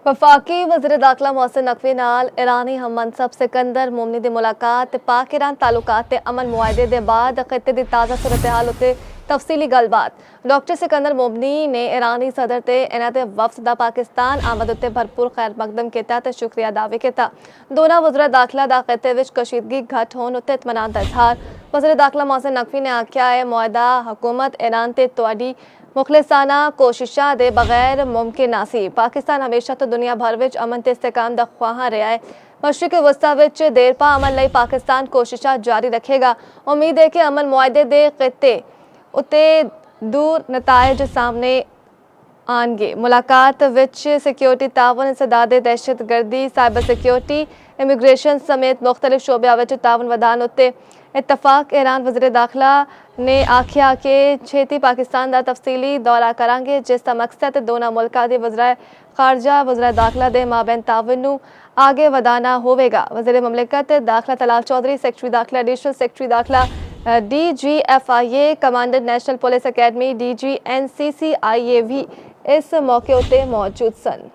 वफाकी वज़ीर दाखिला मोहसिन नकवी नाल ईरानी हम मनसब सिकंदर मोमनी दी मुलाकात पाक ईरान तालुकात ते अमन मुआहदे दे बाद खित्ते दी ताज़ा सूरत हाल उत्ते तफसीली गलबात। डॉक्टर सिकंदर मोमनी ने ईरानी सदर ते इन्हां दे वफ्द दा पाकिस्तान आमद उत्ते भरपूर खैर मकदम कीता ते शुक्रिया अदा भी कीता। दोनां वज़ीर दाखिला दा खित्ते विच कशीदगी घट होण उत्ते इत्मीनान दा इज़हार। वज़ीर दाखिला मोहसिन नकवी ने आख्या है मुआहदा हुकूमत ईरान ते तुहाडी मुखलिसाना कोशिशां दे बगैर मुमकिन नासी। पाकिस्तान हमेशा तो दुनिया भर विच अमन ते इस्तेहकाम दा ख्वाहां रहा है। मशरिक वस्ता विच देरपा अमन लई पाकिस्तान कोशिशां जारी रखेगा। उम्मीद है कि अमन मुआहदे दे खित्ते उत्ते दूर नताइज सामने आनगे। मुलाकात विच सिक्योरिटी तावन, इंसदाद दहशत गर्दी, साइबर सिक्योरिटी, इमिग्रेशन समेत मुख्तलिफ शोबे विच तावन वधान उत्ते इतफाक। ईरान वज़ीर दाखिला ने आख्या कि छेती पाकिस्तान का तफसीली दौरा करांगे जिसका मकसद दोनों मुल्कों के वज़ीर खारजा वज़ीर दाखिला के माबैन तावन नूं आगे वधाना होवेगा। वज़ीर मुमलिकत दाखिला तलाल चौधरी, सेक्रेटरी दाखिला, एडिशनल सेक्रेटरी दाखिला DGFIA, commandant national police academy DGNCCIA भी इस मौके उत्ते मौजूद सन।